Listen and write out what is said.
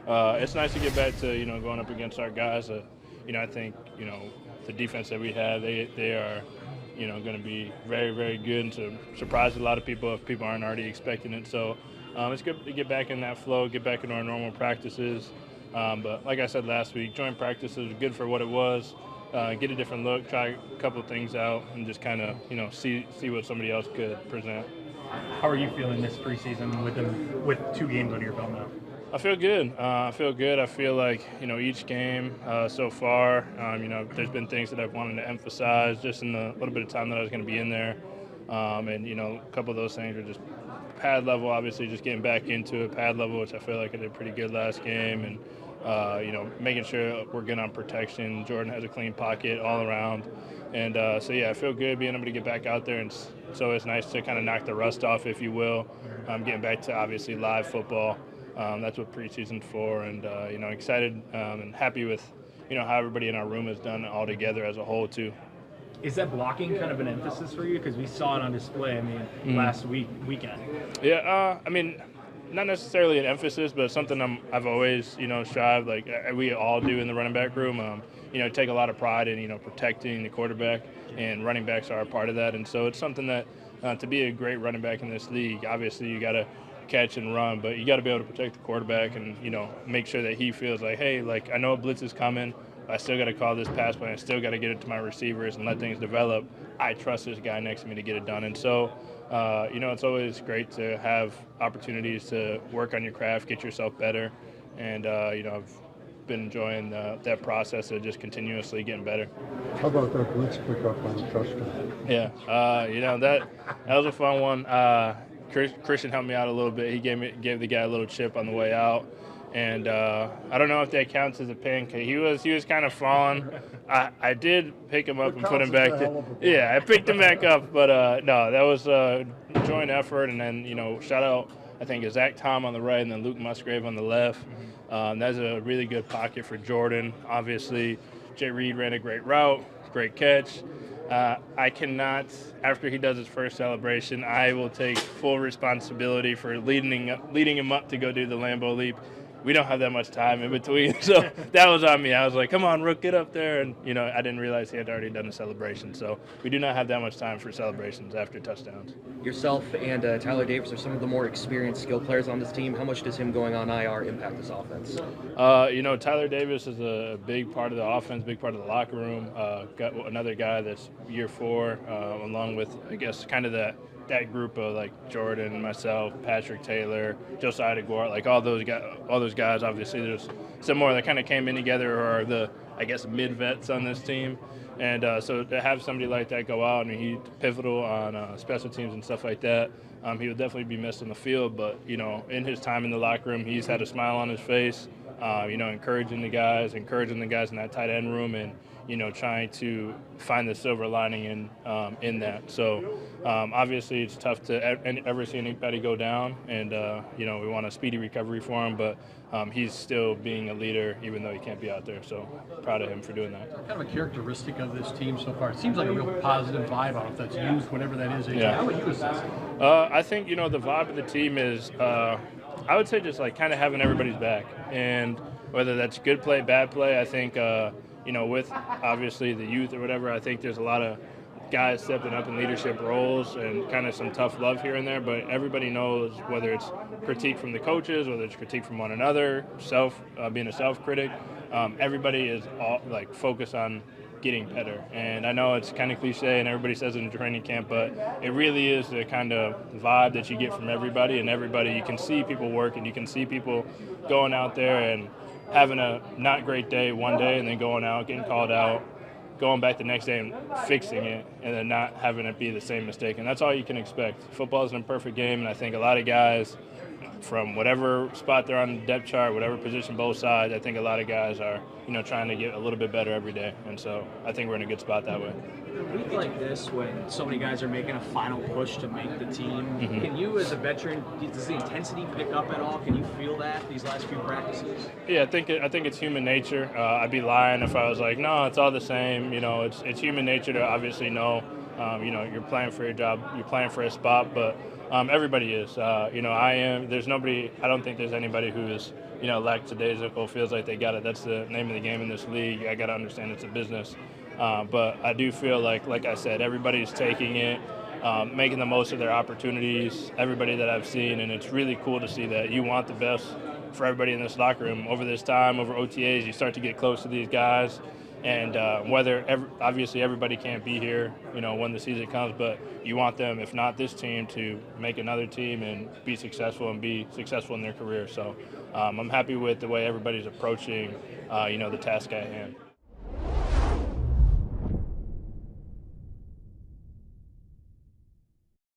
it's nice to get back to, going up against our guys. I think, the defense that we have, they are, going to be very, very good and to surprise a lot of people if people aren't already expecting it. So it's good to get back in that flow, get back into our normal practices. But like I said last week, joint practices are good for what it was. Get a different look, try a couple of things out, and just kind of, see what somebody else could present. How are you feeling this preseason with 2 games under your belt now? I feel good. I feel like, each game so far, there's been things that I've wanted to emphasize just in the little bit of time that I was going to be in there. And, a couple of those things are just pad level, obviously, just getting back into it, pad level, which I feel like I did pretty good last game. And, making sure we're good on protection. Jordan has a clean pocket all around. And I feel good being able to get back out there. And so it's nice to kind of knock the rust off, if you will, getting back to, obviously, live football. That's what preseason's for, and excited and happy with how everybody in our room has done all together as a whole too. Is that blocking kind of an emphasis for you? Because we saw it on display. Last weekend. Yeah, not necessarily an emphasis, but something I've always strived, like we all do in the running back room. Take a lot of pride in protecting the quarterback, and running backs are a part of that, and so it's something that to be a great running back in this league, obviously you got to catch and run, but you got to be able to protect the quarterback and make sure that he feels like, hey, like I know a blitz is coming, but I still got to call this pass play. I still got to get it to my receivers and let things develop. I trust this guy next to me to get it done. And so it's always great to have opportunities to work on your craft, get yourself better, and I've been enjoying that process of just continuously getting better. How about that blitz pickup on the touchdown? Yeah, that was a fun one. Christian helped me out a little bit. He gave the guy a little chip on the way out, and I don't know if that counts as a pancake. He was kind of falling. I did pick him up and put him back. Yeah, I picked him back up, but no, that was a joint effort. And then shout out, I think, Zach Tom on the right, and then Luke Musgrave on the left. That's a really good pocket for Jordan. Obviously, Jay Reed ran a great route, great catch. I cannot, after he does his first celebration, I will take full responsibility for leading him up to go do the Lambeau Leap. We don't have that much time in between, so that was on me. I was like, come on, Rook, get up there. And, I didn't realize he had already done a celebration. So we do not have that much time for celebrations after touchdowns. Yourself and Tyler Davis are some of the more experienced skill players on this team. How much does him going on IR impact this offense? Tyler Davis is a big part of the offense, big part of the locker room. Got another guy that's year 4, along with, I guess, kind of that group of like Jordan, myself, Patrick Taylor, Josiah DeGuara, like all those guys. Obviously, there's some more that kind of came in together, or are the, I guess, mid-vets on this team. And so to have somebody like that go out, he's pivotal on special teams and stuff like that. He will definitely be missed on the field, but in his time in the locker room, he's had a smile on his face. Encouraging the guys in that tight end room, and trying to find the silver lining in that. So obviously it's tough to ever see anybody go down, and we want a speedy recovery for him, but he's still being a leader even though he can't be out there. So proud of him for doing that. Kind of a characteristic of this team so far. It seems like a real positive vibe. I don't know if that's used, whatever that is. AJ. Yeah. How would you assess it? I think the vibe of the team is I would say just like kind of having everybody's back, and whether that's good play, bad play, I think with obviously the youth or whatever, I think there's a lot of guys stepping up in leadership roles and kind of some tough love here and there, but everybody knows, whether it's critique from the coaches, whether it's critique from one another, being a self-critic, everybody is all like focused on getting better. And I know it's kind of cliche and everybody says it in training camp, but it really is the kind of vibe that you get from everybody, and everybody, you can see people working, you can see people going out there and having a not great day one day and then going out, getting called out, going back the next day and fixing it, and then not having it be the same mistake. And that's all you can expect. Football is an imperfect game, and I think a lot of guys, from whatever spot they're on the depth chart, whatever position, both sides, I think a lot of guys are, trying to get a little bit better every day. And so I think we're in a good spot that way. A week like this, when so many guys are making a final push to make the team, can you, as a veteran, does the intensity pick up at all? Can you feel that these last few practices? Yeah, I think it's human nature. I'd be lying if I was like, no, it's all the same. It's human nature to obviously know, you're playing for your job, you're playing for a spot, but everybody is. I am. There's nobody. I don't think there's anybody who is lackadaisical, feels like they got it. That's the name of the game in this league. I got to understand it's a business. But I do feel like I said, everybody's taking it, making the most of their opportunities, everybody that I've seen, and it's really cool to see that. You want the best for everybody in this locker room. Over this time, over OTAs, you start to get close to these guys. And obviously everybody can't be here, when the season comes, but you want them, if not this team, to make another team and be successful in their career. So I'm happy with the way everybody's approaching, the task at hand.